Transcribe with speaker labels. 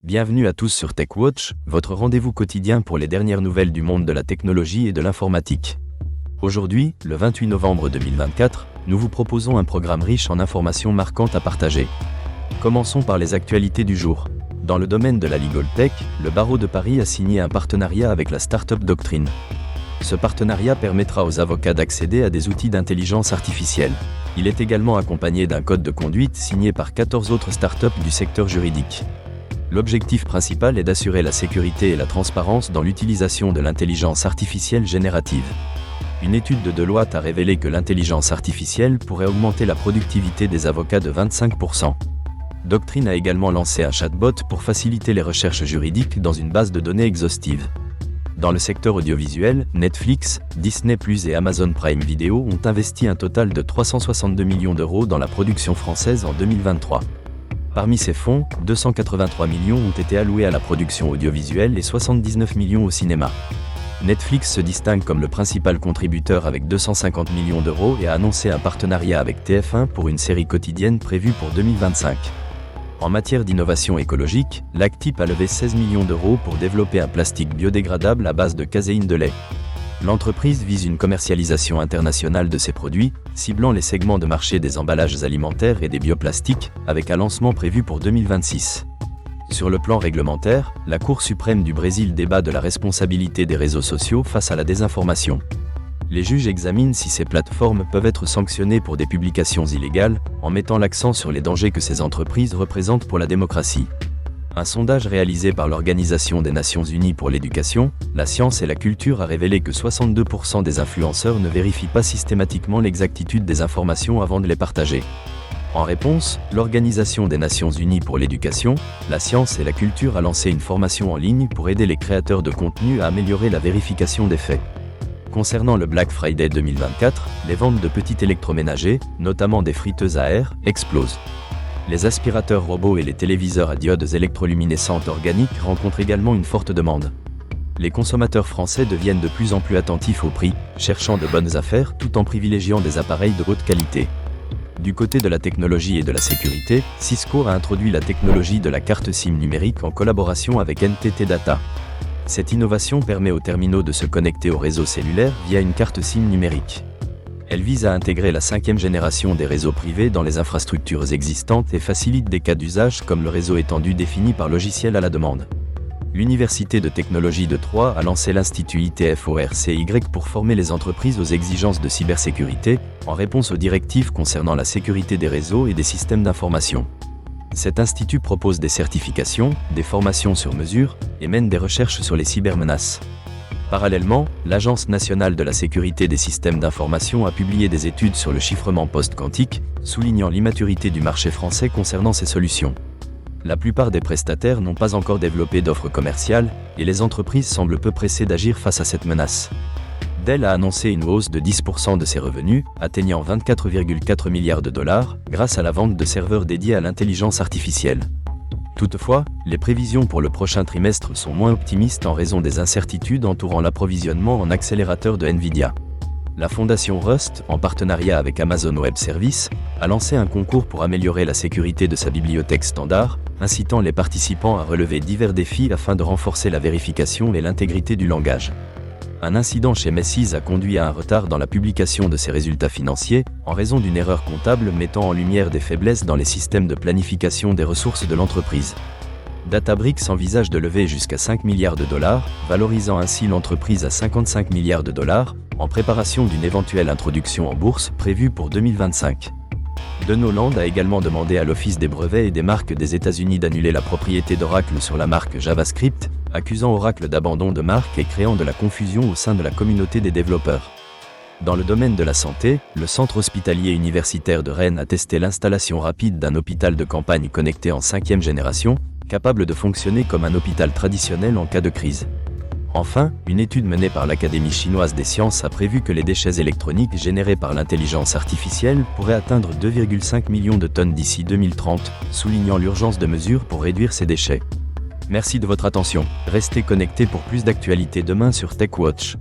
Speaker 1: Bienvenue à tous sur TechWatch, votre rendez-vous quotidien pour les dernières nouvelles du monde de la technologie et de l'informatique. Aujourd'hui, le 28 novembre 2024, nous vous proposons un programme riche en informations marquantes à partager. Commençons par les actualités du jour. Dans le domaine de la Legal Tech, le barreau de Paris a signé un partenariat avec la start-up Doctrine. Ce partenariat permettra aux avocats d'accéder à des outils d'intelligence artificielle. Il est également accompagné d'un code de conduite signé par 14 autres start-up du secteur juridique. L'objectif principal est d'assurer la sécurité et la transparence dans l'utilisation de l'intelligence artificielle générative. Une étude de Deloitte a révélé que l'intelligence artificielle pourrait augmenter la productivité des avocats de 25%. Doctrine a également lancé un chatbot pour faciliter les recherches juridiques dans une base de données exhaustive. Dans le secteur audiovisuel, Netflix, Disney+ et Amazon Prime Video ont investi un total de 362 millions d'euros dans la production française en 2023. Parmi ces fonds, 283 millions ont été alloués à la production audiovisuelle et 79 millions au cinéma. Netflix se distingue comme le principal contributeur avec 250 millions d'euros et a annoncé un partenariat avec TF1 pour une série quotidienne prévue pour 2025. En matière d'innovation écologique, Lactip a levé 16 millions d'euros pour développer un plastique biodégradable à base de caséine de lait. L'entreprise vise une commercialisation internationale de ses produits, ciblant les segments de marché des emballages alimentaires et des bioplastiques, avec un lancement prévu pour 2026. Sur le plan réglementaire, la Cour suprême du Brésil débat de la responsabilité des réseaux sociaux face à la désinformation. Les juges examinent si ces plateformes peuvent être sanctionnées pour des publications illégales, en mettant l'accent sur les dangers que ces entreprises représentent pour la démocratie. Un sondage réalisé par l'Organisation des Nations Unies pour l'éducation, la science et la culture a révélé que 62% des influenceurs ne vérifient pas systématiquement l'exactitude des informations avant de les partager. En réponse, l'Organisation des Nations Unies pour l'éducation, la science et la culture a lancé une formation en ligne pour aider les créateurs de contenu à améliorer la vérification des faits. Concernant le Black Friday 2024, les ventes de petits électroménagers, notamment des friteuses à air, explosent. Les aspirateurs robots et les téléviseurs à diodes électroluminescentes organiques rencontrent également une forte demande. Les consommateurs français deviennent de plus en plus attentifs au prix, cherchant de bonnes affaires tout en privilégiant des appareils de haute qualité. Du côté de la technologie et de la sécurité, Cisco a introduit la technologie de la carte SIM numérique en collaboration avec NTT Data. Cette innovation permet aux terminaux de se connecter au réseau cellulaire via une carte SIM numérique. Elle vise à intégrer la 5e génération des réseaux privés dans les infrastructures existantes et facilite des cas d'usage comme le réseau étendu défini par logiciel à la demande. L'Université de technologie de Troyes a lancé l'Institut ITF-ORCY pour former les entreprises aux exigences de cybersécurité, en réponse aux directives concernant la sécurité des réseaux et des systèmes d'information. Cet institut propose des certifications, des formations sur mesure, et mène des recherches sur les cybermenaces. Parallèlement, l'Agence nationale de la sécurité des systèmes d'information a publié des études sur le chiffrement post-quantique, soulignant l'immaturité du marché français concernant ces solutions. La plupart des prestataires n'ont pas encore développé d'offres commerciales, et les entreprises semblent peu pressées d'agir face à cette menace. Dell a annoncé une hausse de 10% de ses revenus, atteignant 24,4 milliards de dollars, grâce à la vente de serveurs dédiés à l'intelligence artificielle. Toutefois, les prévisions pour le prochain trimestre sont moins optimistes en raison des incertitudes entourant l'approvisionnement en accélérateurs de Nvidia. La fondation Rust, en partenariat avec Amazon Web Services, a lancé un concours pour améliorer la sécurité de sa bibliothèque standard, incitant les participants à relever divers défis afin de renforcer la vérification et l'intégrité du langage. Un incident chez Macy's a conduit à un retard dans la publication de ses résultats financiers, en raison d'une erreur comptable mettant en lumière des faiblesses dans les systèmes de planification des ressources de l'entreprise. Databricks envisage de lever jusqu'à 5 milliards de dollars, valorisant ainsi l'entreprise à 55 milliards de dollars, en préparation d'une éventuelle introduction en bourse prévue pour 2025. Denoland a également demandé à l'Office des brevets et des marques des États-Unis d'annuler la propriété d'Oracle sur la marque JavaScript, accusant Oracle d'abandon de marque et créant de la confusion au sein de la communauté des développeurs. Dans le domaine de la santé, le centre hospitalier universitaire de Rennes a testé l'installation rapide d'un hôpital de campagne connecté en 5e génération, capable de fonctionner comme un hôpital traditionnel en cas de crise. Enfin, une étude menée par l'Académie chinoise des sciences a prévu que les déchets électroniques générés par l'intelligence artificielle pourraient atteindre 2,5 millions de tonnes d'ici 2030, soulignant l'urgence de mesures pour réduire ces déchets. Merci de votre attention. Restez connectés pour plus d'actualités demain sur TechWatch.